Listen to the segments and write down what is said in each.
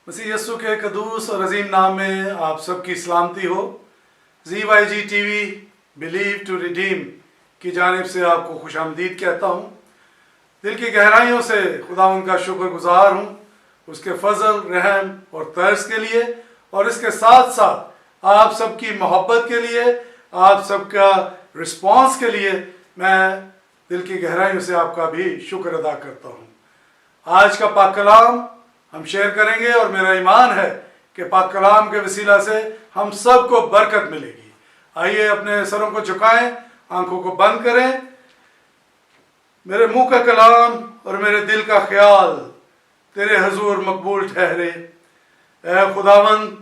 मसीह यस्सु के कदूस और अजीम नाम में आप सबकी सलामती हो। ZYG TV believe to redeem की जानिब से आपको खुशामदीद कहता हूँ। दिल की गहराइयों से खुदा उनका शुक्रगुजार हूँ, उसके फजल, रहम और तर्स के लिए, और इसके साथ साथ आप सबकी मोहब्बत के लिए, आप सबका रिस्पॉन्स के लिए मैं दिल की गहराइयों से आपका भी शुक्र अदा करता हूँ। आज का पाक कलाम हम शेयर करेंगे और मेरा ईमान है कि पाक कलाम के वसीला से हम सबको बरकत मिलेगी। आइए अपने सरों को झुकाएं, आंखों को बंद करें। मेरे मुंह का कलाम और मेरे दिल का ख्याल तेरे हजूर मकबूल ठहरे। ऐ खुदावंद,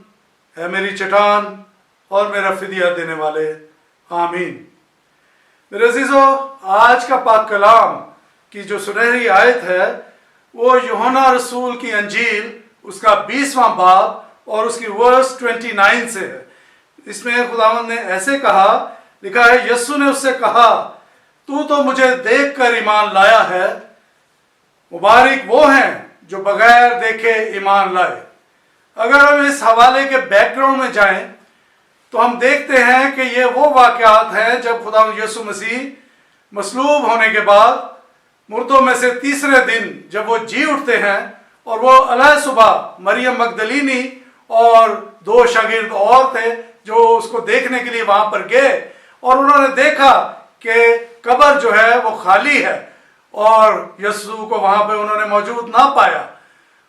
ऐ मेरी चट्टान और मेरा फिदिया देने वाले, आमीन। मेरे अजीजों, आज का पाक कलाम की जो सुनहरी आयत है वो यूहन्ना रसूल की अंजील उसका 20वां बाब और उसकी वर्स 29 से है। इसमें खुदावंद ने ऐसे कहा, लिखा है, यस्सु ने उससे कहा, तू तो मुझे देखकर ईमान लाया है, मुबारक वो हैं जो बगैर देखे ईमान लाए। अगर हम इस हवाले के बैकग्राउंड में जाएं तो हम देखते हैं कि ये वो वाक़यात हैं जब खुदावंद यीशु मसीह मसलूब होने के बाद मुर्दों में से तीसरे दिन जब वो जी उठते हैं, और वो अलह सुबह मरियम मगदलीनी और 2 शागिर्द और थे जो उसको देखने के लिए वहां पर गए, और उन्होंने देखा कि कब्र जो है वो खाली है और यीशु को वहां पे उन्होंने मौजूद ना पाया।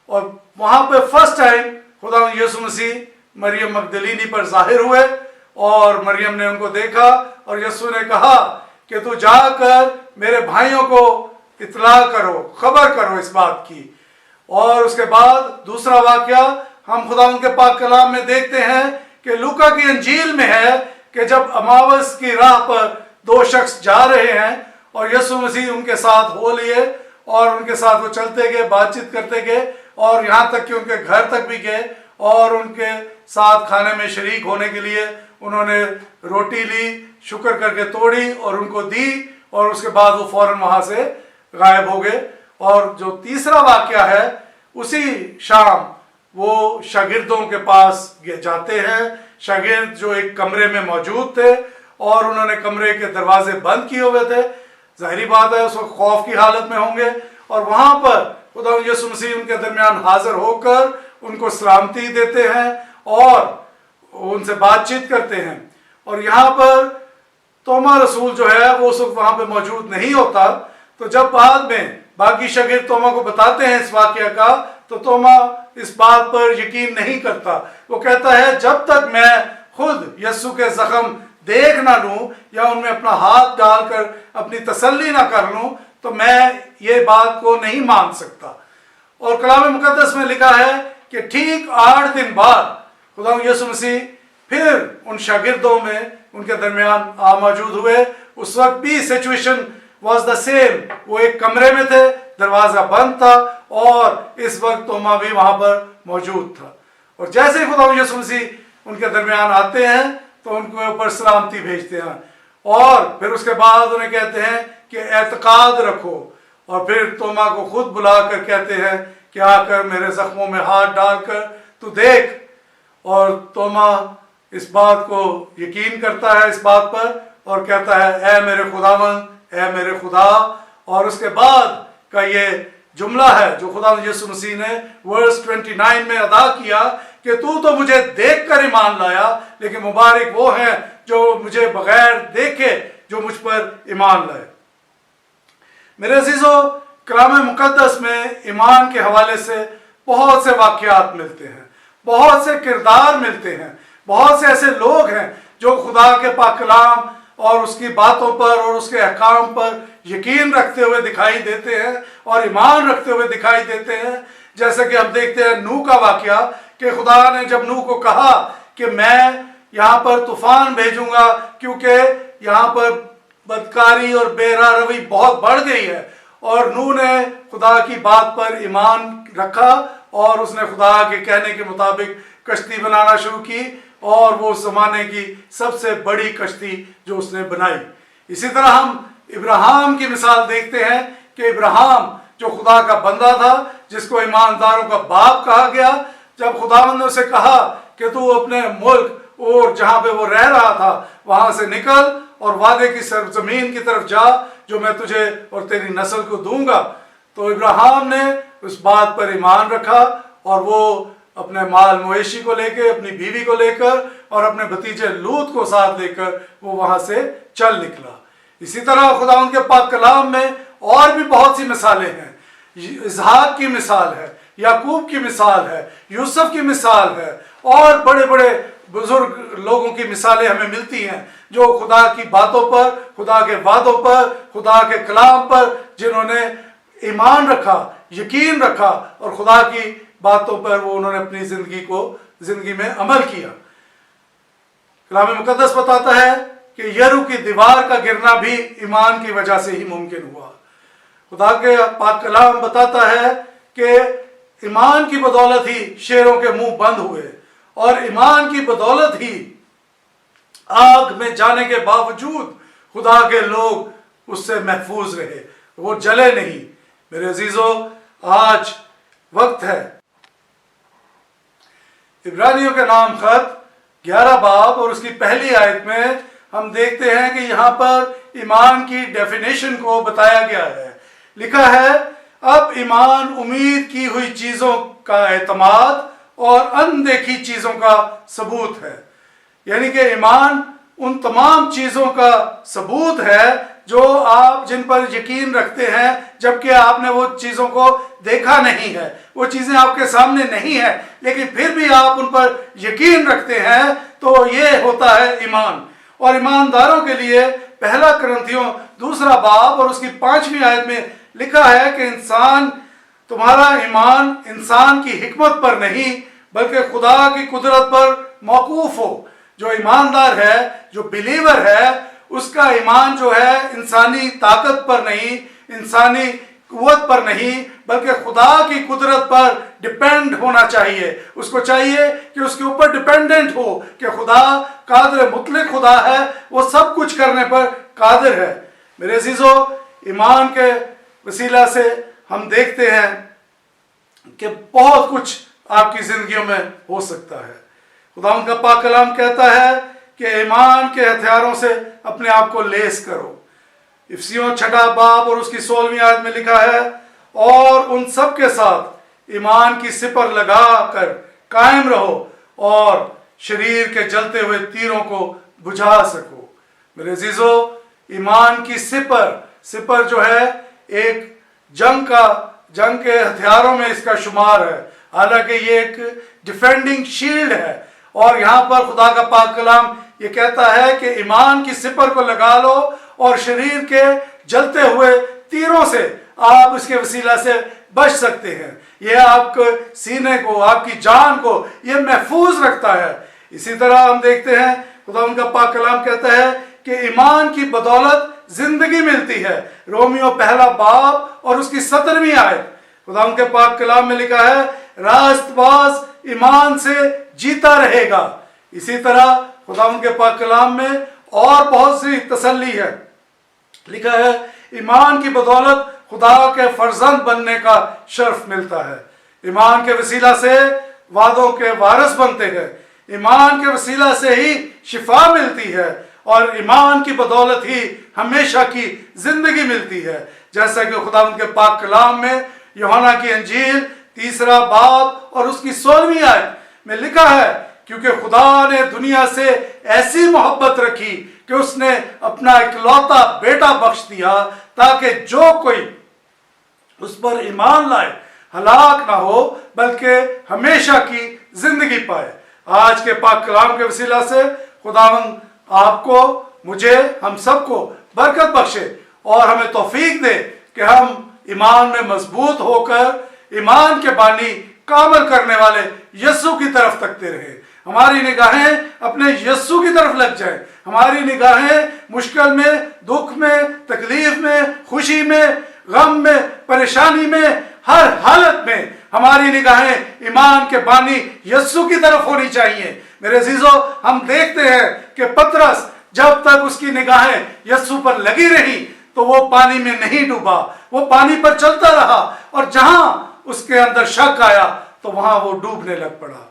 और वहां पे फर्स्ट टाइम खुदा यीशु मसीह मरियम मगदलीनी पर जाहिर हुए और मरियम ने उनको देखा और यीशु ने कहा कि तू जाकर मेरे भाइयों को इतला करो, खबर करो इस बात की। और उसके बाद दूसरा वाकया हम खुदा उनके पाक कलाम में देखते हैं कि लूका की अंजील में है कि जब अमावस की राह पर 2 शख्स जा रहे हैं और यीशु मसीह उनके साथ हो लिए और उनके साथ वो चलते गए, बातचीत करते गए और यहाँ तक कि उनके घर तक भी गए और उनके साथ खाने में शरीक होने के लिए उन्होंने रोटी ली, शुक्र करके तोड़ी और उनको दी, और उसके बाद वो फौरन वहाँ से गायब हो गए। और जो तीसरा वाकया है, उसी शाम वो शागिर्दों के पास जाते हैं। शागिर्द जो एक कमरे में मौजूद थे और उन्होंने कमरे के दरवाजे बंद किए हुए थे, जाहिर बात है उस वक्त खौफ की हालत में होंगे, और वहां पर खुदा यीशु मसीह उनके दरमियान हाजिर होकर उनको सलामती देते हैं और उनसे बातचीत करते हैं। और यहाँ पर तोमा रसूल जो है वो उस वक्त वहां पर मौजूद नहीं होता। तो जब बाद में बाकी शागिर्द तोमा को बताते हैं इस वाकया का, तो तोमा इस बात पर यकीन नहीं करता। वो कहता है, जब तक मैं खुद यीशु के जख्म देख ना लूं या उनमें अपना हाथ डालकर अपनी तसल्ली ना कर लूं तो मैं ये बात को नहीं मान सकता। और कलाम मुकद्दस में लिखा है कि ठीक 8 दिन बाद खुदा यीशु मसीह फिर उन शागिर्दों में उनके दरमियान मौजूद हुए। उस वक्त भी सिचुएशन वॉज द सेम, वो एक कमरे में थे, दरवाजा बंद था और इस वक्त तोमा भी वहां पर मौजूद था। और जैसे ही खुदा यीशु मसीह उनके दरमियान आते हैं तो उनके ऊपर सलामती भेजते हैं और फिर उसके बाद उन्हें कहते हैं कि एतकाद रखो, और फिर तोमा को खुद बुलाकर कहते हैं कि आकर मेरे जख्मों में हाथ डालकर तू देख। और तोमा इस बात को यकीन करता है इस बात पर और कहता है, ऐ मेरे खुदावंद, ऐ मेरे खुदा। और उसके बाद का ये जुमला है जो खुदा यीशु मसीह ने वर्स 29 में अदा किया कि तू तो मुझे देखकर ईमान लाया, लेकिन मुबारक वो हैं जो मुझे बगैर देखे जो मुझ पर ईमान लाए। मेरे अजीजों, कलाम मुकद्दस में ईमान के हवाले से बहुत से वाकयात मिलते हैं, बहुत से किरदार मिलते हैं, बहुत से ऐसे लोग हैं जो खुदा के पाक कलाम और उसकी बातों पर और उसके अहकाम पर यकीन रखते हुए दिखाई देते हैं और ईमान रखते हुए दिखाई देते हैं। जैसे कि हम देखते हैं नूह का वाकया कि खुदा ने जब नूह को कहा कि मैं यहाँ पर तूफान भेजूंगा क्योंकि यहाँ पर बदकारी और बेरारवी बहुत बढ़ गई है, और नूह ने खुदा की बात पर ईमान रखा और उसने खुदा के कहने के मुताबिक कश्ती बनाना शुरू की और वो उस जमाने की सबसे बड़ी कश्ती जो उसने बनाई। इसी तरह हम इब्राहिम की मिसाल देखते हैं कि इब्राहिम जो खुदा का बंदा था, जिसको ईमानदारों का बाप कहा गया, जब खुदावंद ने उसे कहा कि तू अपने मुल्क और जहाँ पे वो रह रहा था वहाँ से निकल और वादे की सरजमीन की तरफ जा जो मैं तुझे और तेरी नस्ल को दूंगा, तो इब्राहिम ने उस बात पर ईमान रखा और वो अपने माल मवेशी को लेकर, अपनी बीवी को लेकर और अपने भतीजे लूत को साथ लेकर वो वहाँ से चल निकला। इसी तरह खुदावंद के पाक कलाम में और भी बहुत सी मिसालें हैं। इसहाक की मिसाल है, याकूब की मिसाल है, यूसुफ की मिसाल है और बड़े बड़े बुजुर्ग लोगों की मिसालें हमें मिलती हैं जो खुदा की बातों पर, खुदा के वादों पर, खुदा के कलाम पर जिन्होंने ईमान रखा, यकीन रखा और खुदा की बातों पर वो उन्होंने अपनी जिंदगी में अमल किया। कलाम मुकद्दस बताता है कि यरू की दीवार का गिरना भी ईमान की वजह से ही मुमकिन हुआ। खुदा के पाक कलाम बताता है कि ईमान की बदौलत ही शेरों के मुंह बंद हुए और ईमान की बदौलत ही आग में जाने के बावजूद खुदा के लोग उससे महफूज रहे, वो जले नहीं। मेरे अजीजों, आज वक्त है इब्रानियों के नाम खत 11 बाब और उसकी पहली आयत में हम देखते हैं कि यहाँ पर ईमान की डेफिनेशन को बताया गया है। लिखा है, अब ईमान उम्मीद की हुई चीजों का एतमाद और अनदेखी चीजों का सबूत है। यानी कि ईमान उन तमाम चीजों का सबूत है जो आप जिन पर यकीन रखते हैं जबकि आपने वो चीजों को देखा नहीं है, वो चीजें आपके सामने नहीं है, लेकिन फिर भी आप उन पर यकीन रखते हैं, तो ये होता है ईमान। और ईमानदारों के लिए पहला कुरिन्थियों 2 बाब और उसकी 5वीं आयत में लिखा है कि तुम्हारा ईमान इंसान की हिकमत पर नहीं बल्कि खुदा की कुदरत पर मौकूफ हो। जो ईमानदार है, जो बिलीवर है, उसका ईमान जो है इंसानी ताकत पर नहीं, इंसानी कुव्वत पर नहीं, बल्कि खुदा की कुदरत पर डिपेंड होना चाहिए। उसको चाहिए कि उसके ऊपर डिपेंडेंट हो कि खुदा कादिर मुतलक खुदा है, वो सब कुछ करने पर कादिर है। मेरे अजीजों, ईमान के वसीला से हम देखते हैं कि बहुत कुछ आपकी जिंदगियों में हो सकता है। खुदावंद का पाक कलाम कहता है कि ईमान के हथियारों से अपने आप को लेस करो। इफिसियों 6 बाब और उसकी 16वीं आयत में लिखा है, और उन सब के साथ ईमान की सिपर लगा कर कायम रहो और शरीर के जलते हुए तीरों को बुझा सको। मेरे अजीजों, ईमान की सिपर जो है एक जंग के हथियारों में इसका शुमार है। हालांकि ये एक डिफेंडिंग शील्ड है। और यहाँ पर खुदा का पाक कलाम ये कहता है कि ईमान की सिपर को लगा लो और शरीर के जलते हुए तीरों से आप इसके वसीला से बच सकते हैं। यह आपके सीने को, आपकी जान को ये महफूज रखता है। इसी तरह हम देखते हैं खुदा उनका पाक कलाम कहता है कि ईमान की बदौलत जिंदगी मिलती है। रोमियो 1 बाब और उसकी 17वीं आयत खुदा उनके पाक कलाम में लिखा है, रास्तबाज ईमान से जीता रहेगा। इसी तरह खुदा उनके पाक कलाम में और बहुत सी तसल्ली है। लिखा है, ईमान की बदौलत खुदा के फर्जंद बनने का शर्फ मिलता है। ईमान के वसीला से वादों के वारिस बनते हैं। ईमान के वसीला से ही शिफा मिलती है और ईमान की बदौलत ही हमेशा की जिंदगी मिलती है। जैसा कि खुदा उनके पाक कलाम में यूहन्ना की अंजील 3 बाब और उसकी 16वीं आयत में लिखा है, क्योंकि खुदा ने दुनिया से ऐसी मोहब्बत रखी कि उसने अपना इकलौता बेटा बख्श दिया ताकि जो कोई उस पर ईमान लाए हलाक ना हो बल्कि हमेशा की जिंदगी पाए। आज के पाक कलाम के वसीला से खुदावंद आपको, मुझे, हम सबको बरकत बख्शे और हमें तौफीक दे कि हम ईमान में मजबूत होकर ईमान के बानी कामल करने वाले यस्सु की तरफ तकते रहे। हमारी निगाहें अपने यस्सु की तरफ लग जाए। हमारी निगाहें मुश्किल में, दुख में, तकलीफ में, खुशी में, गम में, परेशानी में, हर हालत में हमारी निगाहें ईमान के बानी यस्सु की तरफ होनी चाहिए। मेरे अजीजों, हम देखते हैं कि पतरस जब तक उसकी निगाहें यस्सु पर लगी रही तो वो पानी में नहीं डूबा, वो पानी पर चलता रहा और जहां उसके अंदर शक आया तो वहां वो डूबने लग पड़ा।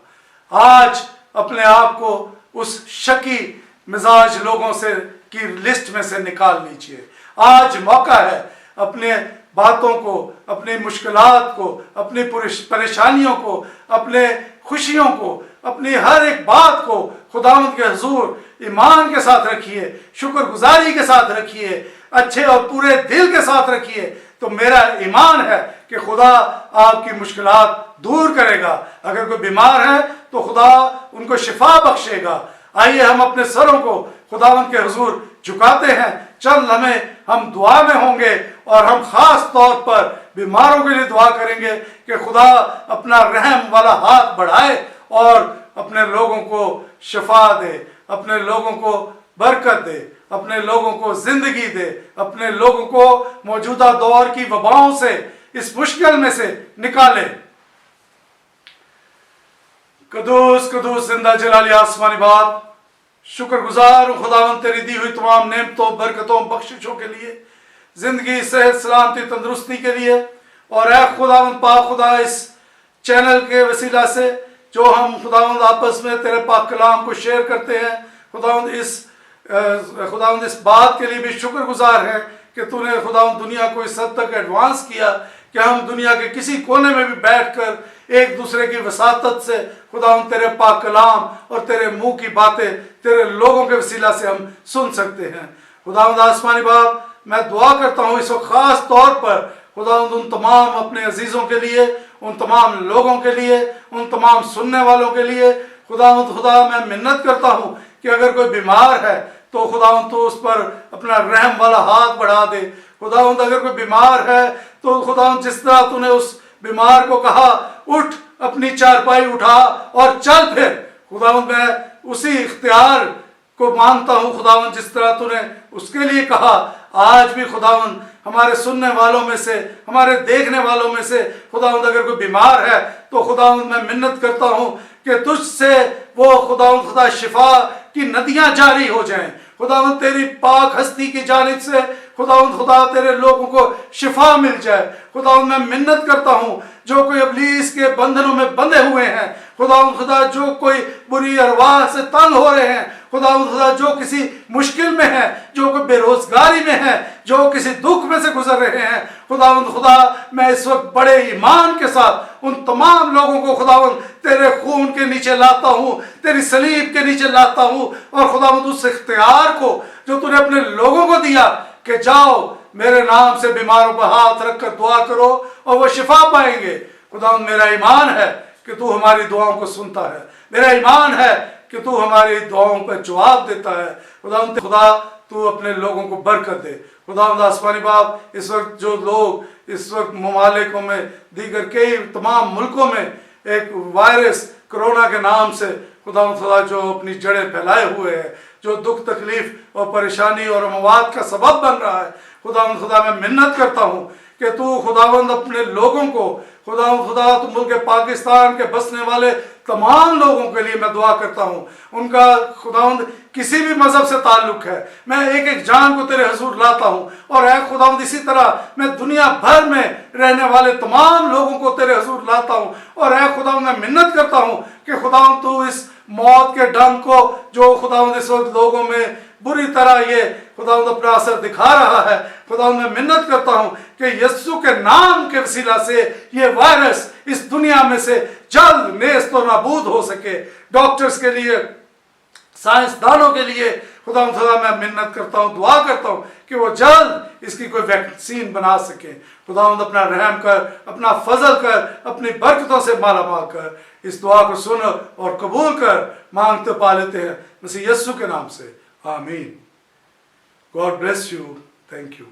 आज अपने आप को उस शकी मिजाज लोगों से की लिस्ट में से निकाल लीजिए। आज मौका है अपने बातों को, अपनी मुश्किलात को, अपनी परेशानियों को, अपने खुशियों को, अपनी हर एक बात को खुदावंद के हुजूर ईमान के साथ रखिए, शुक्रगुजारी के साथ रखिए, अच्छे और पूरे दिल के साथ रखिए। तो मेरा ईमान है कि खुदा आपकी मुश्किलात दूर करेगा। अगर कोई बीमार है तो खुदा उनको शिफा बख्शेगा। आइए हम अपने सरों को खुदावंद के हुजूर झुकाते हैं। चंद लम्हे हम दुआ में होंगे और हम खास तौर पर बीमारों के लिए दुआ करेंगे कि खुदा अपना रहम वाला हाथ बढ़ाए और अपने लोगों को शिफा दे, अपने लोगों को बरकत दे, अपने लोगों को जिंदगी दे, अपने लोगों को मौजूदा दौर की वबाओं से, इस मुश्किल में से निकाले। कदूस कदूस जिंदा जलाली आसमानी बात, शुक्रगुजार हूं खुदावंद तेरी दी हुई तमाम नेमतों, बरकतों, बख्शिशों के लिए, जिंदगी, सेहत, सलामती, तंदुरुस्ती के लिए। और ऐ खुदावंद पाक खुदा, इस चैनल के वसीला से जो हम खुदावंद आपस में तेरे पाक कलाम को शेयर करते हैं, खुदावंद इस बात के लिए भी शुक्रगुजार है कि तूने खुदावंद दुनिया को इस हद तक एडवांस किया कि हम दुनिया के किसी कोने में भी बैठकर एक दूसरे की वसातत से खुदावंद तेरे पाक कलाम और तेरे मुंह की बातें तेरे लोगों के वसीला से हम सुन सकते हैं। खुदावंद आसमानी बाप, मैं दुआ करता हूँ इस वक्त खास तौर पर खुदावंद उन तमाम अपने अजीज़ों के लिए, उन तमाम लोगों के लिए, उन तमाम सुनने वालों के लिए खुदावंद खुदा मैं मिन्नत करता हूँ कि अगर कोई बीमार है तो खुदावंद तो उस पर अपना रहम वाला हाथ बढ़ा दे। खुदावंद अगर कोई बीमार है तो खुदावंद जिस तरह तूने उस बीमार को कहा उठ, अपनी चारपाई उठा और चल फिर, खुदावंद मैं उसी इख्तियार को मांगता हूँ खुदावंद जिस तरह तूने उसके लिए कहा। आज भी खुदावंद हमारे सुनने वालों में से, हमारे देखने वालों में से खुदावंद अगर कोई बीमार है तो खुदावंद मैं मिन्नत करता हूँ कि तुझसे वो खुदावंद खुदा शिफा की नदियां जारी हो जाएं। खुदावंद तेरी पाक हस्ती की जानिब से खुदावंद खुदा तेरे लोगों को शिफा मिल जाए। खुदावंद मैं मिन्नत करता हूँ जो कोई इब्लीस के बंधनों में बंधे हुए हैं, खुदावंद खुदा जो कोई बुरी अरवाह से तंग हो रहे हैं, खुदावंद खुदा जो किसी मुश्किल में है, जो कोई बेरोजगारी में है, जो किसी दुख में से गुजर रहे हैं, खुदावंद खुदा मैं इस वक्त बड़े ईमान के साथ उन तमाम लोगों को खुदावंद तेरे खून के नीचे लाता हूँ, तेरी सलीब के नीचे लाता हूँ। और खुदावंद उस इख्तियार को जो तूने अपने लोगों को दिया कि जाओ मेरे नाम से बीमारों पर हाथ रखकर दुआ करो और वो शिफा पाएंगे। खुदावंद मेरा ईमान है कि तू हमारी दुआओं को सुनता है, मेरा ईमान है कि तू हमारी दुआओं पर जवाब देता है। खुदावंद खुदा तू अपने लोगों को बरकत दे। खुदावंद आसमानी बाप, इस वक्त जो लोग इस वक्त ममालिकों में, दीगर कई तमाम मुल्कों में एक वायरस कोरोना के नाम से खुदावंद खुदा जो अपनी जड़ें फैलाए हुए है, जो दुख तकलीफ और परेशानी और मवाद का सबब बन रहा है, खुदावंद खुदा मैं मिन्नत करता हूँ कि तू खुदावंद अपने लोगों को, खुदावंद खुदा तू मुल्क पाकिस्तान के बसने वाले तमाम लोगों के लिए मैं दुआ करता हूँ, उनका खुदावंद किसी भी मजहब से ताल्लुक है, मैं एक एक जान को तेरे हुजूर लाता हूँ। और ऐ खुदावंद इसी तरह मैं दुनिया भर में रहने वाले तमाम लोगों को तेरे हुजूर लाता हूँ। और ऐ खुदावंद मैं मिन्नत करता हूँ कि खुदावंद तू इस मौत के डंक को जो खुदावंद इस वक्त लोगों में बुरी तरह ये खुदावंद अपना असर दिखा रहा है, खुदावंद मैं मिन्नत करता हूँ कि यीशु के नाम के वसीला से ये वायरस इस दुनिया में से जल्द नेस्त और नाबूद हो सके। डॉक्टर्स के लिए, साइंसदानों के लिए खुदावंद खुदा मैं मिन्नत करता हूँ, दुआ करता हूँ कि वो जल्द इसकी कोई वैक्सीन बना सके। खुदावंद अपना रहम कर, अपना फजल कर, अपनी बरकतों से माला माल कर। इस दुआ को सुन और कबूल कर, मांगते पा लेते हैं मसीह यीशु के नाम से, आमीन। God bless you, thank you.